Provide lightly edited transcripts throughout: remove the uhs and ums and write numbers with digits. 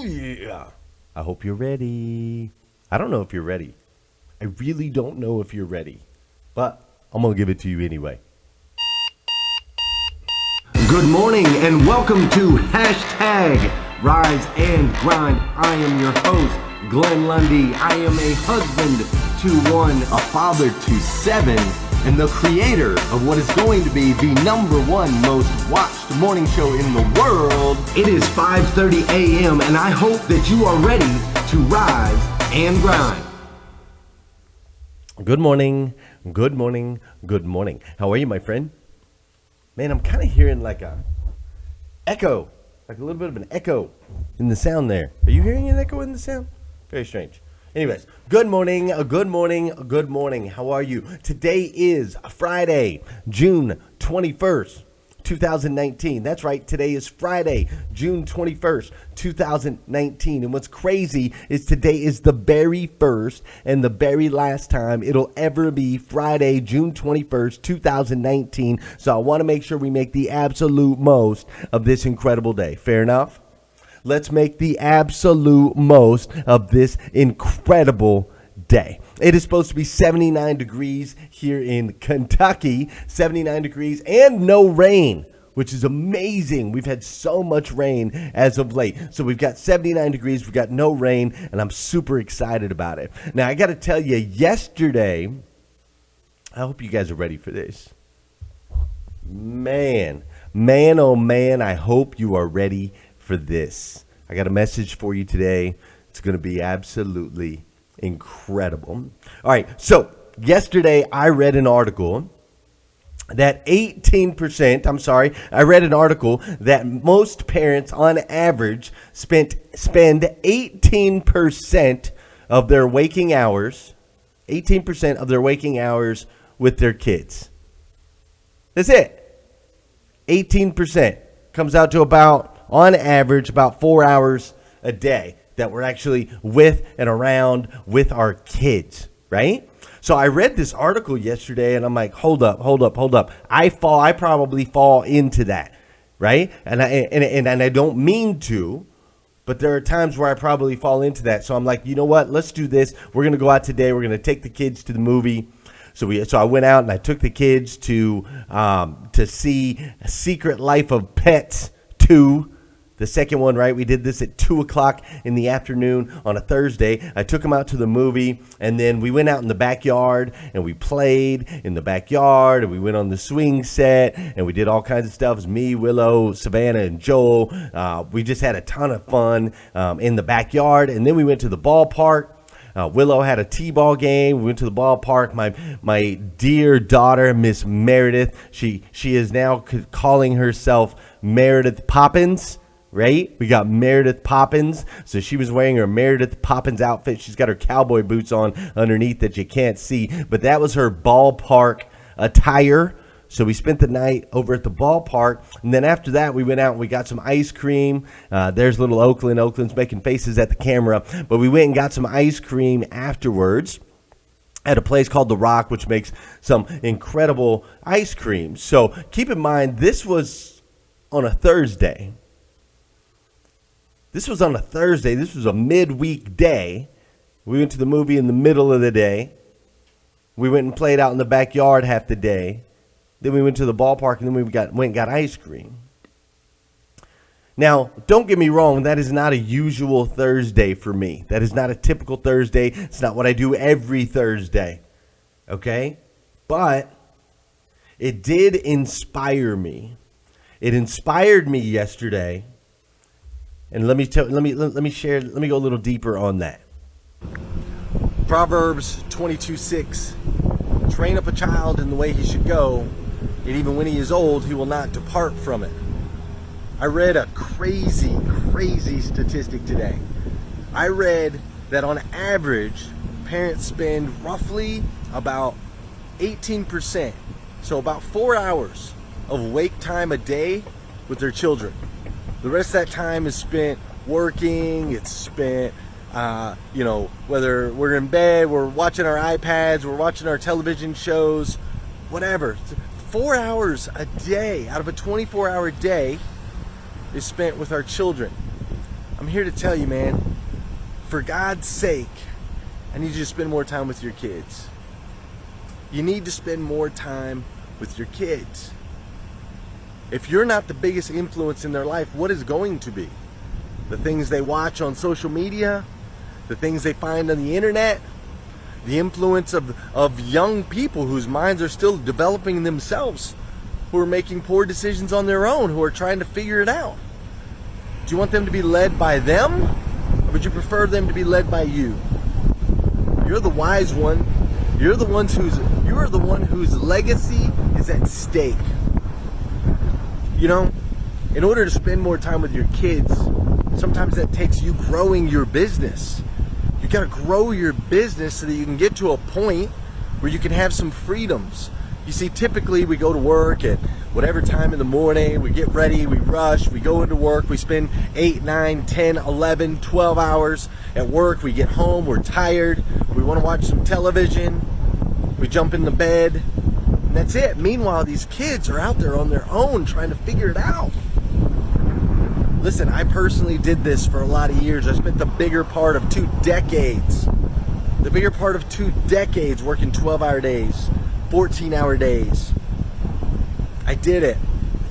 Yeah. I hope you're ready. I don't know if you're ready. I really don't know if you're ready. But I'm going to give it to you anyway. Good morning and welcome to Hashtag Rise and Grind. I am your host, Glenn Lundy. I am a husband to one, a father to seven, and the creator of what is going to be the #1 most watched morning show in the world. It is 5:30 a.m. and I hope that you are ready to rise and grind. Good morning. Good morning. Good morning. How are you, my friend? Man, I'm kind of hearing like a echo, like a little bit of an echo in the sound there. Are you hearing an echo in the sound? Very strange. Anyways, good morning, good morning, good morning. How are you? Today is Friday, June 21st, 2019. That's right. Today is Friday, June 21st, 2019. And what's crazy is today is the very first and the very last time it'll ever be Friday, June 21st, 2019. So I want to make sure we make the absolute most of this incredible day. Fair enough? Let's make the absolute most of this incredible day. It is supposed to be 79 degrees here in Kentucky, 79 degrees and no rain, which is amazing. We've had so much rain as of late. So we've got 79 degrees, we've got no rain, and I'm super excited about it. Now, I got to tell you, yesterday, I hope you guys are ready for this. Man, oh man, I hope you are ready for this. I got a message for you today. It's going to be absolutely incredible. All right, so yesterday I read an article that I read an article that most parents on average spend 18% of their waking hours, 18% of their waking hours with their kids. That's it. 18% comes out to about, on average, about 4 hours a day that we're actually with and around with our kids, right? So I read this article yesterday and I'm like, hold up. I probably fall into that, right? And I don't mean to, but there are times where I probably fall into that. So I'm like, you know what? Let's do this. We're going to go out today. We're going to take the kids to the movie. So I went out and I took the kids to see Secret Life of Pets 2. The second one, right? We did this at 2 o'clock in the afternoon on a Thursday. I took them out to the movie, and then we went out in the backyard, and we played in the backyard, and we went on the swing set, and we did all kinds of stuff. It was me, Willow, Savannah, and Joel. We just had a ton of fun in the backyard, and then we went to the ballpark. Willow had a t-ball game. We went to the ballpark. My dear daughter, Miss Meredith, she is now calling herself Meredith Poppins. Right? We got Meredith Poppins. So she was wearing her Meredith Poppins outfit. She's got her cowboy boots on underneath that you can't see. But that was her ballpark attire. So we spent the night over at the ballpark. And then after that, we went out and we got some ice cream. There's little Oakland. Oakland's making faces at the camera. But we went and got some ice cream afterwards at a place called The Rock, which makes some incredible ice cream. So keep in mind, this was on a Thursday. This was on a Thursday. This was a midweek day. We went to the movie in the middle of the day. We went and played out in the backyard half the day. Then we went to the ballpark, and then we went and got ice cream. Now, don't get me wrong. That is not a usual Thursday for me. That is not a typical Thursday. It's not what I do every Thursday. Okay? But it did inspire me. It inspired me yesterday. And let me go a little deeper on that. Proverbs 22:6. Train up a child in the way he should go, and even when he is old, he will not depart from it. I read a crazy statistic today. I read that on average, parents spend roughly about 18%, so about 4 hours of wake time a day with their children. The rest of that time is spent working. It's spent, whether we're in bed, we're watching our iPads, we're watching our television shows, whatever. 4 hours a day out of a 24-hour day is spent with our children. I I'm here to tell you, man, for God's sake, I need you to spend more time with your kids. You need to spend more time with your kids. If you're not the biggest influence in their life, what is going to be? The things they watch on social media, the things they find on the internet, the influence of young people whose minds are still developing themselves, who are making poor decisions on their own, who are trying to figure it out. Do you want them to be led by them, or would you prefer them to be led by you? You're the wise one. You're the one whose legacy is at stake. You know, in order to spend more time with your kids, sometimes that takes you growing your business. You got to grow your business so that you can get to a point where you can have some freedoms. You see, typically we go to work at whatever time in the morning, we get ready, we rush, we go into work, we spend 8, 9, 10, 11, 12 hours at work, we get home, we're tired, we want to watch some television, we jump in the bed, and that's it. Meanwhile, these kids are out there on their own trying to figure it out. Listen, I personally did this for a lot of years. I spent the bigger part of 2 decades working 12-hour days, 14-hour days. I did it,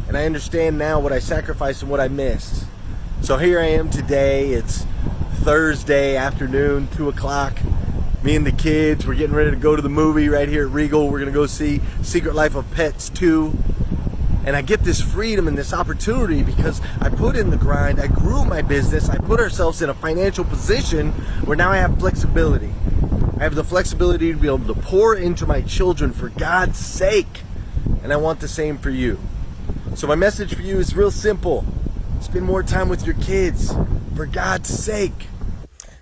and I understand now what I sacrificed and what I missed. So here I am today. It's Thursday afternoon, 2 o'clock. Me and the kids, we're getting ready to go to the movie right here at Regal. We're going to go see Secret Life of Pets 2. And I get this freedom and this opportunity because I put in the grind, I grew my business, I put ourselves in a financial position where now I have flexibility. I have the flexibility to be able to pour into my children for God's sake. And I want the same for you. So my message for you is real simple. Spend more time with your kids for God's sake.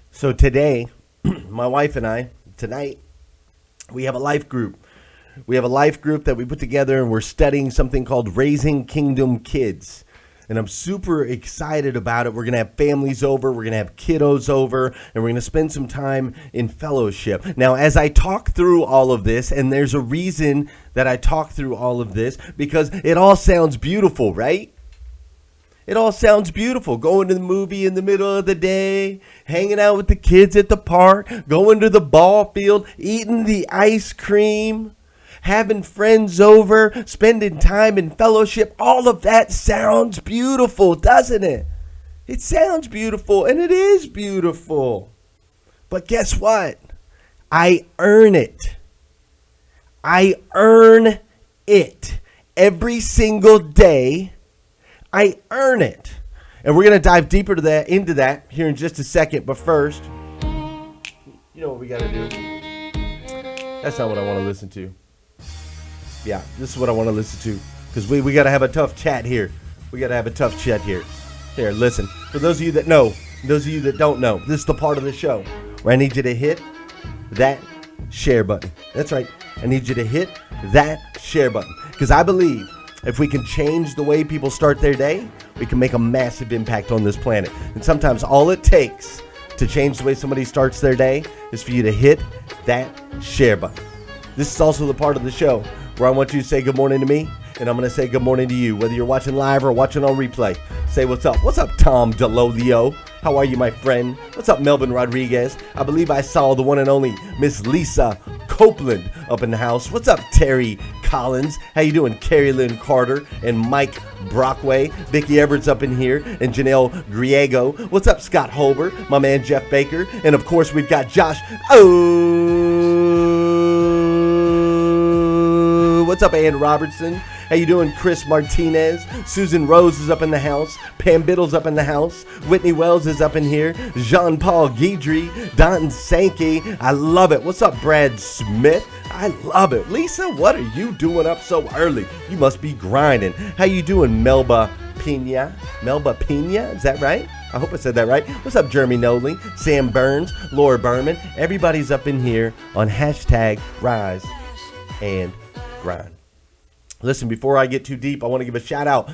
So today, my wife and I, tonight, we have a life group. We have a life group that we put together, and we're studying something called Raising Kingdom Kids. And I'm super excited about it. We're going to have families over. We're going to have kiddos over. And we're going to spend some time in fellowship. Now, as I talk through all of this, and there's a reason that I talk through all of this, because it all sounds beautiful, right? It all sounds beautiful. Going to the movie in the middle of the day, hanging out with the kids at the park, going to the ball field, eating the ice cream, having friends over, spending time in fellowship. All of that sounds beautiful, doesn't it? It sounds beautiful, and it is beautiful. But guess what? I earn it. I earn it. Every single day, I earn it. And we're going to dive deeper into that here in just a second. But first, you know what we got to do? That's not what I want to listen to. Yeah, this is what I want to listen to, because we got to have a tough chat here. Here, listen. For those of you that know, those of you that don't know, this is the part of the show where I need you to hit that share button. That's right. I need you to hit that share button, because I believe if we can change the way people start their day, we can make a massive impact on this planet. And sometimes all it takes to change the way somebody starts their day is for you to hit that share button. This is also the part of the show where I want you to say good morning to me, and I'm going to say good morning to you, whether you're watching live or watching on replay. Say what's up. What's up, Tom DeLolio? How are you, my friend? What's up, Melvin Rodriguez? I believe I saw the one and only Miss Lisa Copeland up in the house. What's up, Terry Collins? How you doing, Carrie Lynn Carter and Mike Brockway? Vicki Everett's up in here, and Janelle Griego. What's up, Scott Holber? My man, Jeff Baker. And, of course, we've got Josh. What's up, Ann Robertson? How you doing, Chris Martinez? Susan Rose is up in the house. Pam Biddle's up in the house. Whitney Wells is up in here. Jean-Paul Guidry. Don Sankey. I love it. What's up, Brad Smith? I love it. Lisa, what are you doing up so early? You must be grinding. How you doing, Melba Pena? Melba Pena? Is that right? I hope I said that right. What's up, Jeremy Nolan, Sam Burns, Laura Berman? Everybody's up in here on hashtag Rise and Grind. Listen, before I get too deep, I want to give a shout out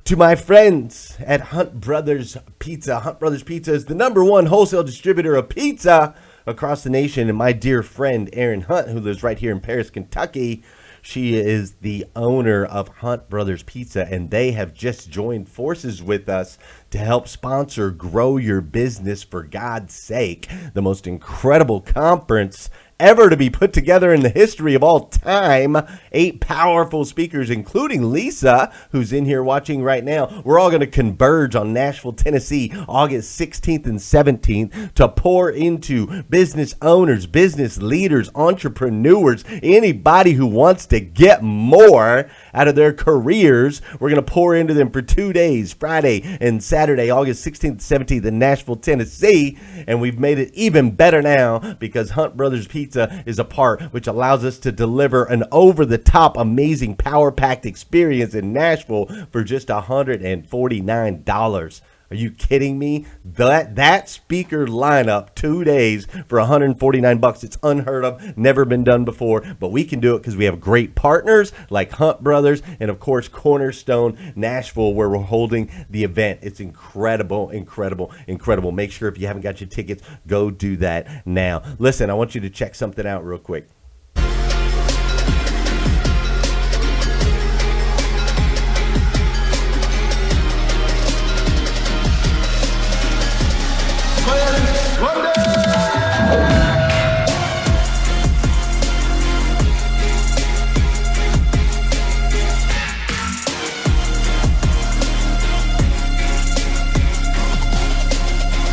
to my friends at Hunt Brothers Pizza. Hunt Brothers Pizza is the #1 wholesale distributor of pizza across the nation. And my dear friend, Aaron Hunt, who lives right here in Paris, Kentucky, She is the owner of Hunt Brothers Pizza, and they have just joined forces with us to help sponsor Grow Your Business for God's Sake, the most incredible conference ever to be put together in the history of all time. 8 powerful speakers, including Lisa, who's in here watching right now. We're all going to converge on Nashville, Tennessee, August 16th and 17th to pour into business owners, business leaders, entrepreneurs, anybody who wants to get more out of their careers. We're going to pour into them for 2 days, Friday and Saturday, August 16th and 17th in Nashville, Tennessee. And we've made it even better now because Hunt Brothers Pizza is a part which allows us to deliver an over-the-top, amazing, power-packed experience in Nashville for just $149. Are you kidding me? That speaker lineup, 2 days for $149. It's unheard of, never been done before, but we can do it because we have great partners like Hunt Brothers and, of course, Cornerstone Nashville, where we're holding the event. It's incredible, incredible, incredible. Make sure if you haven't got your tickets, go do that now. Listen, I want you to check something out real quick.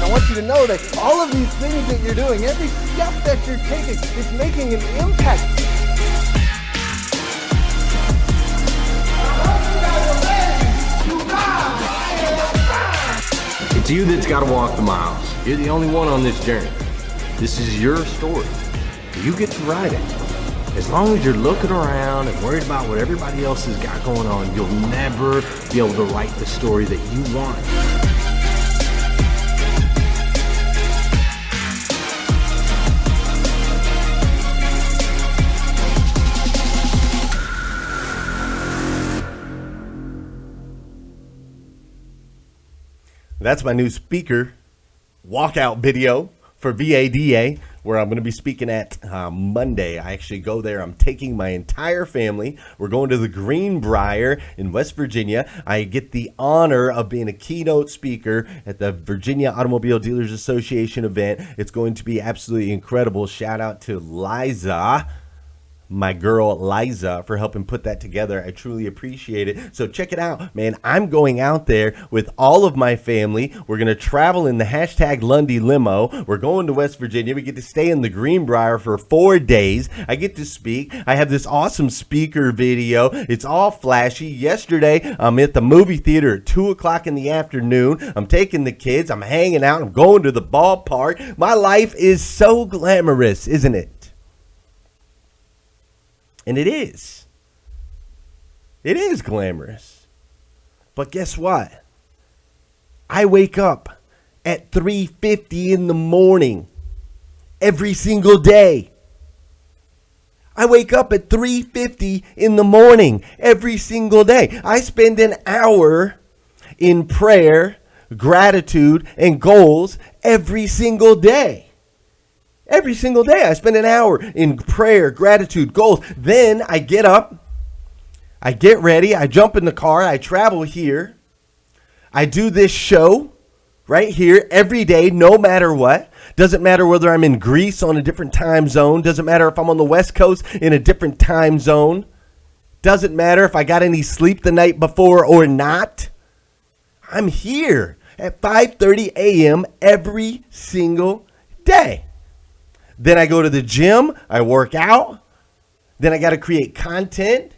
I want you to know that all of these things that you're doing, every step that you're taking, is making an impact. It's you that's got to walk the miles. You're the only one on this journey. This is your story. You get to write it. As long as you're looking around and worried about what everybody else has got going on, you'll never be able to write the story that you want. That's my new speaker walkout video for VADA, where I'm going to be speaking at Monday. I actually go there. I'm taking my entire family. We're going to the Greenbrier in West Virginia. I get the honor of being a keynote speaker at the Virginia Automobile Dealers Association event. It's going to be absolutely incredible. Shout out to Liza, my girl Liza, for helping put that together. I truly appreciate it. So check it out, man. I'm going out there with all of my family. We're going to travel in the hashtag Lundy limo. We're going to West Virginia. We get to stay in the Greenbrier for 4 days. I get to speak. I have this awesome speaker video. It's all flashy. Yesterday, I'm at the movie theater at 2 o'clock in the afternoon. I'm taking the kids. I'm hanging out. I'm going to the ballpark. My life is so glamorous, isn't it? And it is. It is glamorous. But guess what? I wake up at 3:50 in the morning every single day. I wake up at 3:50 in the morning every single day. I spend an hour in prayer, gratitude, and goals every single day. Every single day, I spend an hour in prayer, gratitude, goals. Then I get up, I get ready, I jump in the car, I travel here. I do this show right here every day, no matter what. Doesn't matter whether I'm in Greece on a different time zone. Doesn't matter if I'm on the West Coast in a different time zone. Doesn't matter if I got any sleep the night before or not. I'm here at 5:30 a.m. every single day. Then I go to the gym, I work out. Then I got to create content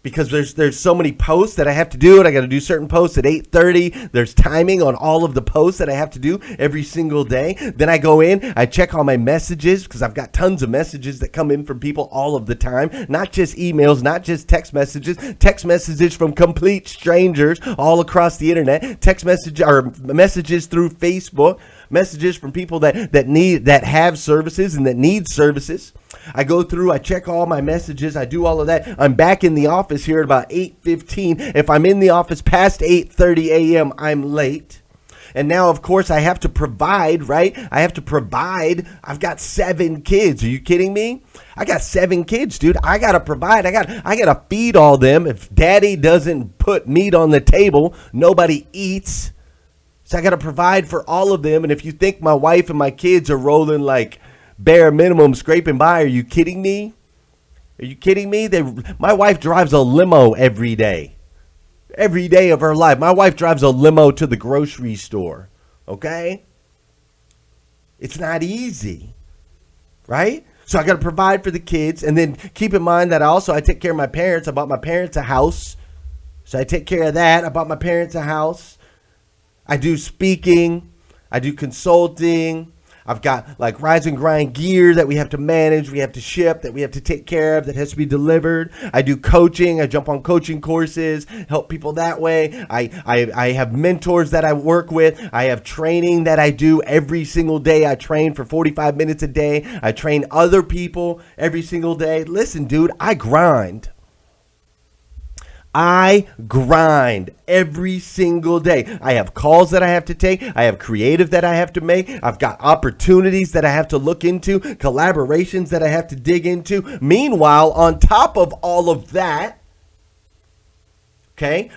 because there's so many posts that I have to do, and I got to do certain posts at 8:30. There's timing on all of the posts that I have to do every single day. Then I go in, I check all my messages because I've got tons of messages that come in from people all of the time. Not just emails, not just text messages from complete strangers all across the internet. Text message or messages through Facebook. Messages from people that have services and that need services. I go through, I check all my messages, I do all of that. I'm back in the office here at about 8:15. If I'm in the office past 8:30 a.m., I'm late. And now, of course, I have to provide, right? I have to provide. I've got 7 kids. Are you kidding me? I got 7 kids, dude. I got to provide. I got to feed all them. If daddy doesn't put meat on the table, nobody eats. So I got to provide for all of them. And if you think my wife and my kids are rolling like bare minimum, scraping by, are you kidding me? Are you kidding me? My wife drives a limo every day. Every day of her life. My wife drives a limo to the grocery store. Okay? It's not easy. Right? So I got to provide for the kids. And then keep in mind that I take care of my parents. I bought my parents a house. So I take care of that. I bought my parents a house. I do speaking. I do consulting. I've got like Rise and Grind gear that we have to manage, we have to ship, that we have to take care of, that has to be delivered. I do coaching. I jump on coaching courses, help people that way. I have mentors that I work with. I have training that I do every single day. I train for 45 minutes a day. I train other people every single day. Listen, dude, I grind. I grind every single day. I have calls that I have to take. I have creative that I have to make. I've got opportunities that I have to look into, collaborations that I have to dig into. Meanwhile, on top of all of that, I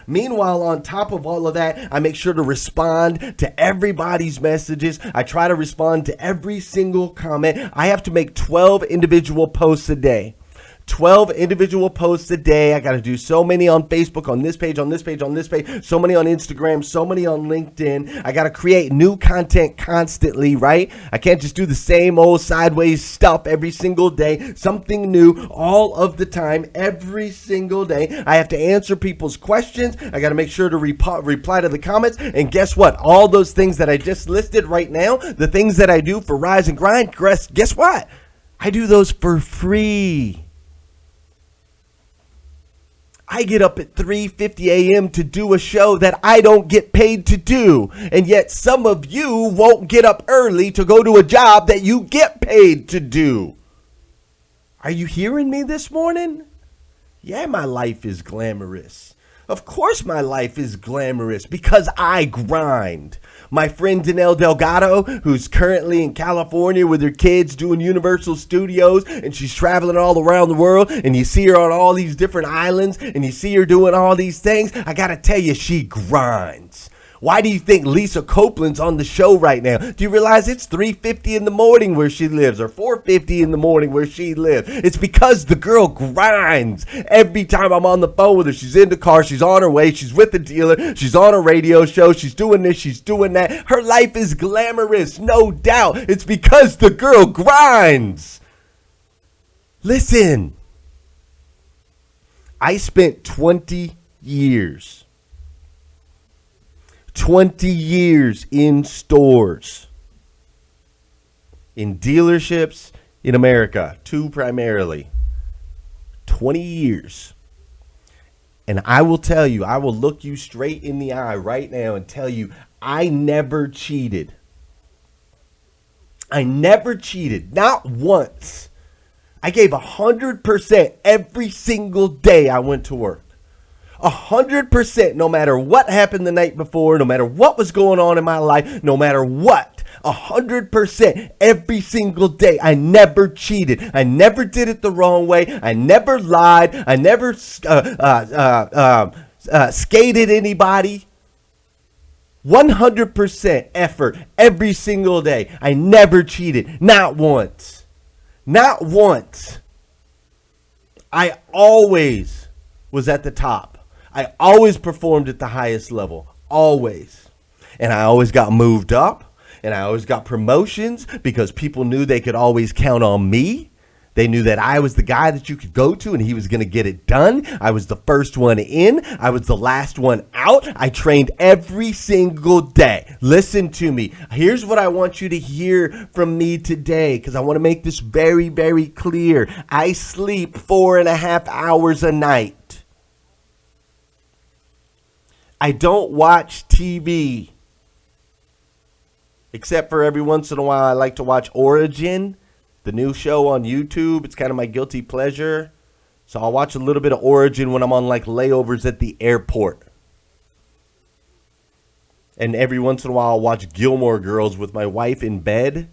make sure to respond to everybody's messages. I try to respond to every single comment. I have to make 12 individual posts a day. 12 individual posts a day. I got to do so many on Facebook, on this page, on this page, on this page, so many on Instagram, so many on LinkedIn. I got to create new content constantly, right? I can't just do the same old sideways stuff every single day. Something new all of the time, every single day. I have to answer people's questions. I got to make sure to reply to the comments. And guess what? All those things that I just listed right now, the things that I do for Rise and Grind, guess what? I do those for free. I get up at 3:50 a.m. to do a show that I don't get paid to do. And yet some of you won't get up early to go to a job that you get paid to do. Are you hearing me this morning? Yeah, my life is glamorous. Of course my life is glamorous because I grind. My friend Danelle Delgado, who's currently in California with her kids doing Universal Studios, and she's traveling all around the world, and you see her on all these different islands, and you see her doing all these things. I gotta tell you, she grinds. Why do you think Lisa Copeland's on the show right now? Do you realize it's 3:50 in the morning where she lives, or 4:50 in the morning where she lives? It's because the girl grinds. Every time I'm on the phone with her, she's in the car, she's on her way, she's with the dealer, she's on a radio show, she's doing this, she's doing that. Her life is glamorous, no doubt. It's because the girl grinds. Listen, I spent 20 years in stores, in dealerships in America, 2 primarily. 20 years. And I will tell you, I will look you straight in the eye right now and tell you, I never cheated. I never cheated, not once. I gave 100% every single day I went to work. 100%, no matter what happened the night before, no matter what was going on in my life, no matter what, 100% every single day. I never cheated. I never did it the wrong way. I never lied. I never skated anybody. 100% effort every single day. I never cheated. Not once. Not once. I always was at the top. I always performed at the highest level, always. And I always got moved up, and I always got promotions because people knew they could always count on me. They knew that I was the guy that you could go to and he was going to get it done. I was the first one in. I was the last one out. I trained every single day. Listen to me. Here's what I want you to hear from me today, because I want to make this very, very clear. I sleep 4.5 hours a night. I don't watch TV, except for every once in a while I like to watch Origin, the new show on YouTube. It's kind of my guilty pleasure. So I'll watch a little bit of Origin when I'm on like layovers at the airport. And every once in a while, I'll watch Gilmore Girls with my wife in bed,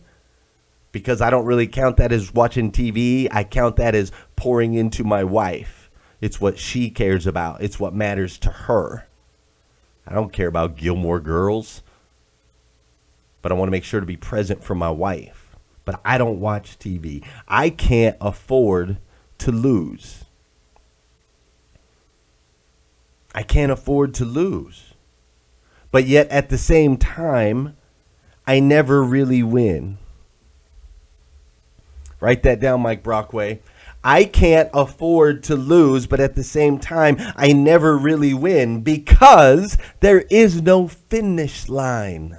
because I don't really count that as watching TV. I count that as pouring into my wife. It's what she cares about. It's what matters to her. I don't care about Gilmore Girls, but I want to make sure to be present for my wife. But I don't watch TV. I can't afford to lose. I can't afford to lose. But yet at the same time, I never really win. Write that down, Mike Brockway. I can't afford to lose, but at the same time, I never really win because there is no finish line.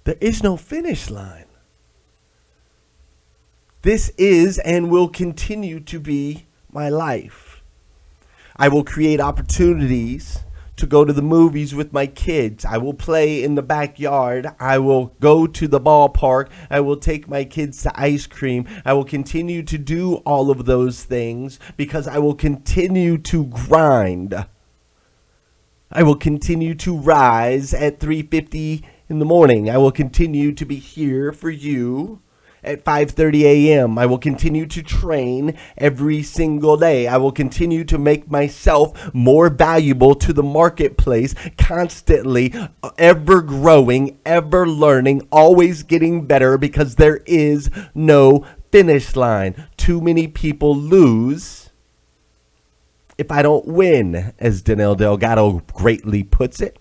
There is no finish line. This is and will continue to be my life. I will create opportunities to go to the movies with my kids. I will play in the backyard. I will go to the ballpark. I will take my kids to ice cream. I will continue to do all of those things because I will continue to grind. I will continue to rise at 3:50 in the morning. I will continue to be here for you at 5:30 a.m. I will continue to train every single day. I will continue to make myself more valuable to the marketplace, constantly, ever growing, ever learning, always getting better, because there is no finish line. Too many people lose if I don't win, as Danelle Delgado greatly puts it.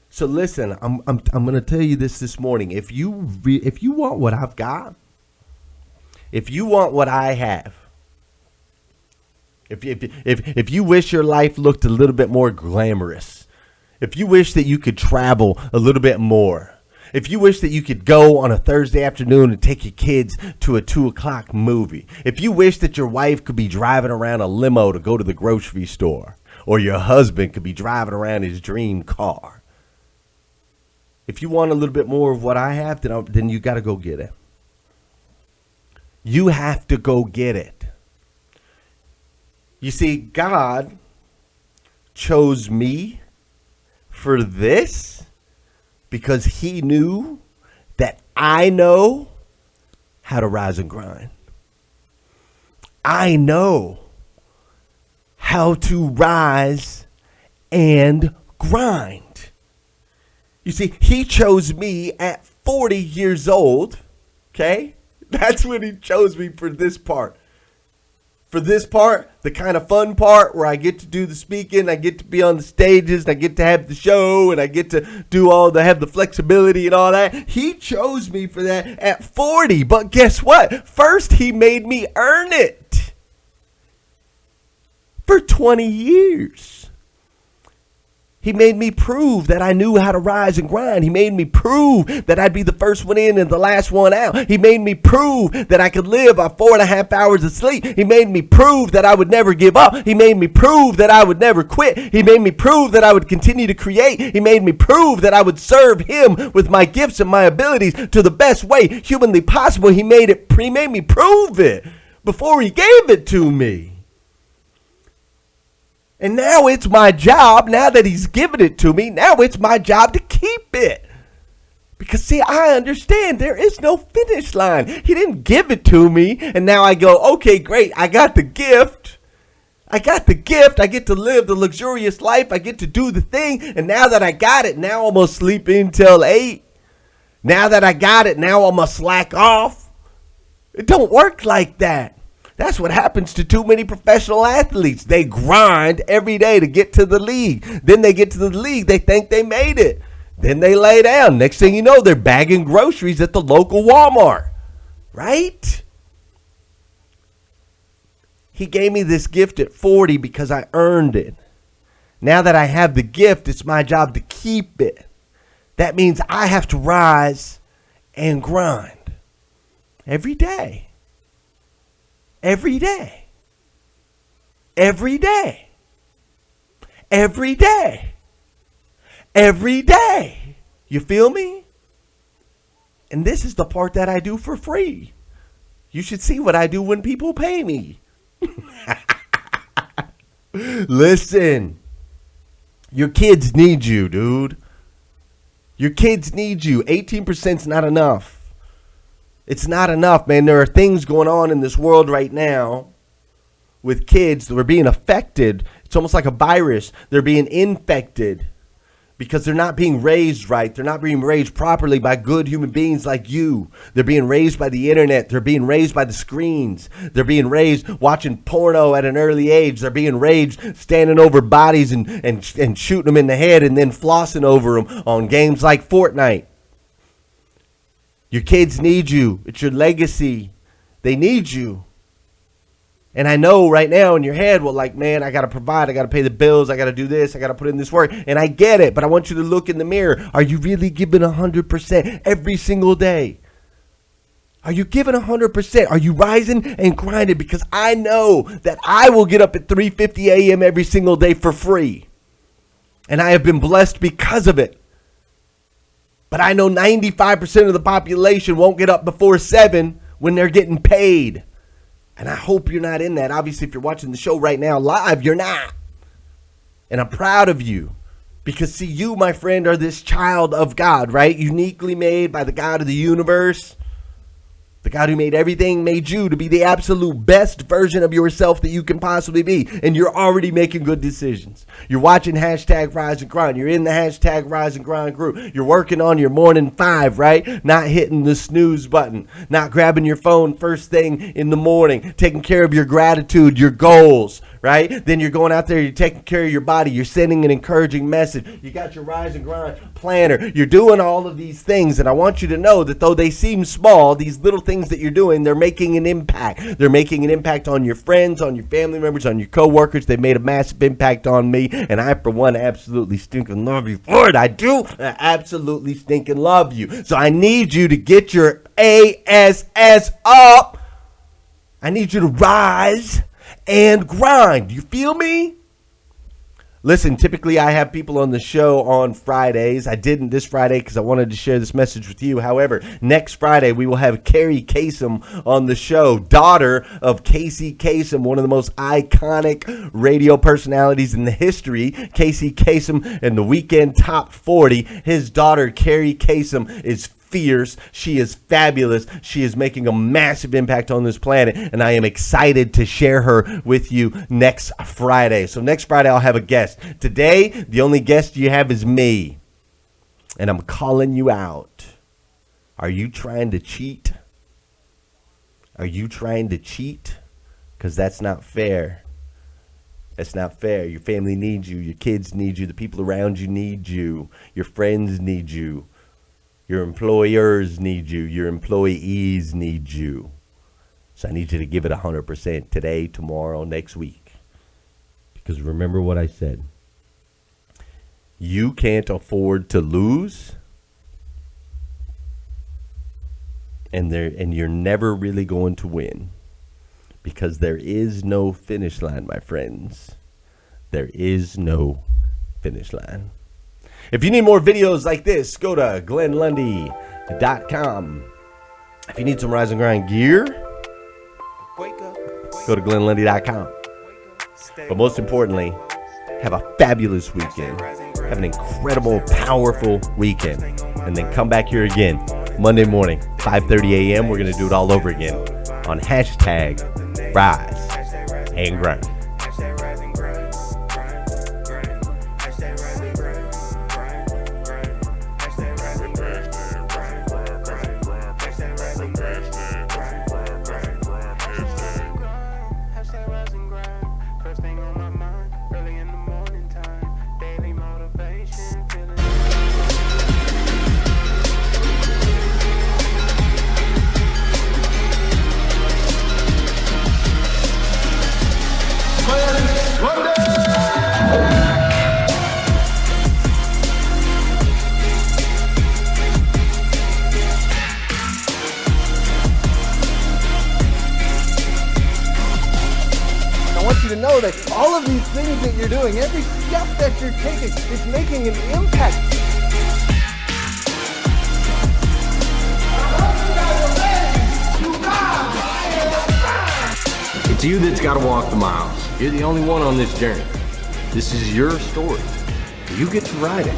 So listen, I'm going to tell you this morning. If you want what I've got, if you want what I have, if you wish your life looked a little bit more glamorous, if you wish that you could travel a little bit more, if you wish that you could go on a Thursday afternoon and take your kids to a 2:00 movie, if you wish that your wife could be driving around a limo to go to the grocery store, or your husband could be driving around his dream car, if you want a little bit more of what I have, then you got to go get it. You have to go get it. You see, God chose me for this because he knew that I know how to rise and grind. I know how to rise and grind. You see, he chose me at 40 years old, okay? That's when he chose me for this part. For this part, the kind of fun part where I get to do the speaking, I get to be on the stages, and I get to have the show, and I get to do have the flexibility and all that. He chose me for that at 40, but guess what? First, he made me earn it for 20 years. He made me prove that I knew how to rise and grind. He made me prove that I'd be the first one in and the last one out. He made me prove that I could live on 4.5 hours of sleep. He made me prove that I would never give up. He made me prove that I would never quit. He made me prove that I would continue to create. He made me prove that I would serve him with my gifts and my abilities to the best way humanly possible. He made me prove it before he gave it to me. And now it's my job, now that he's given it to me, now it's my job to keep it. Because, see, I understand there is no finish line. He didn't give it to me, and now I go, okay, great, I got the gift. I got the gift. I get to live the luxurious life. I get to do the thing. And now that I got it, now I'm going to sleep until 8. Now that I got it, now I'm going to slack off. It don't work like that. That's what happens to too many professional athletes. They grind every day to get to the league. Then they get to the league. They think they made it. Then they lay down. Next thing you know, they're bagging groceries at the local Walmart. Right? He gave me this gift at 40 because I earned it. Now that I have the gift, it's my job to keep it. That means I have to rise and grind every day. Every day. Every day. Every day. Every day. You feel me? And this is the part that I do for free. You should see what I do when people pay me. Listen. Your kids need you, dude. Your kids need you. 18% is not enough. It's not enough, man. There are things going on in this world right now with kids that are being affected. It's almost like a virus. They're being infected because they're not being raised right. They're not being raised properly by good human beings like you. They're being raised by the internet. They're being raised by the screens. They're being raised watching porno at an early age. They're being raised standing over bodies and shooting them in the head and then flossing over them on games like Fortnite. Your kids need you. It's your legacy. They need you. And I know right now in your head, well, like, man, I got to provide. I got to pay the bills. I got to do this. I got to put in this work. And I get it. But I want you to look in the mirror. Are you really giving 100% every single day? Are you giving 100%? Are you rising and grinding? Because I know that I will get up at 3:50 a.m. every single day for free. And I have been blessed because of it. But I know 95% of the population won't get up before 7 when they're getting paid. And I hope you're not in that. Obviously, if you're watching the show right now live, you're not. And I'm proud of you. Because, see, you, my friend, are this child of God, right? Uniquely made by the God of the universe. The God who made everything made you to be the absolute best version of yourself that you can possibly be. And you're already making good decisions. You're watching hashtag Rise and Grind. You're in the hashtag Rise and Grind group. You're working on your morning 5, right? Not hitting the snooze button. Not grabbing your phone first thing in the morning. Taking care of your gratitude, your goals, right? Then you're going out there, you're taking care of your body. You're sending an encouraging message. You got your Rise and Grind planner. You're doing all of these things. And I want you to know that though they seem small, these little things that you're doing, they're making an impact. They're making an impact on your friends, on your family members, on your coworkers. They've made a massive impact on me. And I, for one, absolutely stinking love you for it. I do. I absolutely stinking love you. So I need you to get your ASS up. I need you to rise and grind. You feel me? Listen, typically I have people on the show on Fridays. I didn't this Friday because I wanted to share this message with you. However, next Friday we will have Carrie Kasem on the show, daughter of Casey Kasem, one of the most iconic radio personalities in the history. Casey Kasem and the Weekend Top 40. His daughter, Carrie Kasem, is fierce. She is fabulous. She is making a massive impact on this planet, and I am excited to share her with you next Friday. So next Friday I'll have a guest. Today, the only guest you have is me, and I'm calling you out. Are you trying to cheat? Are you trying to cheat? Because that's not fair. That's not fair. Your family needs you. Your kids need you. The people around you need you. Your friends need you. Your employers need you. Your employees need you. So I need you to give it 100% today, tomorrow, next week. Because remember what I said. You can't afford to lose. And you're never really going to win. Because there is no finish line, my friends. There is no finish line. If you need more videos like this, go to GlennLundy.com. If you need some Rise and Grind gear, go to GlennLundy.com. But most importantly, have a fabulous weekend. Have an incredible, powerful weekend. And then come back here again Monday morning, 5:30 a.m. We're going to do it all over again on hashtag Rise and Grind. I want you to know that all of these things that you're doing, every step that you're taking, is making an impact. It's It's you that's got to walk the miles. You're the only one on this journey. This is your story. You get to write it.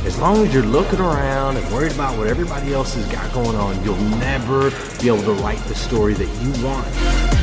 As long as you're looking around and worried about what everybody else has got going on, you'll never be able to write the story that you want.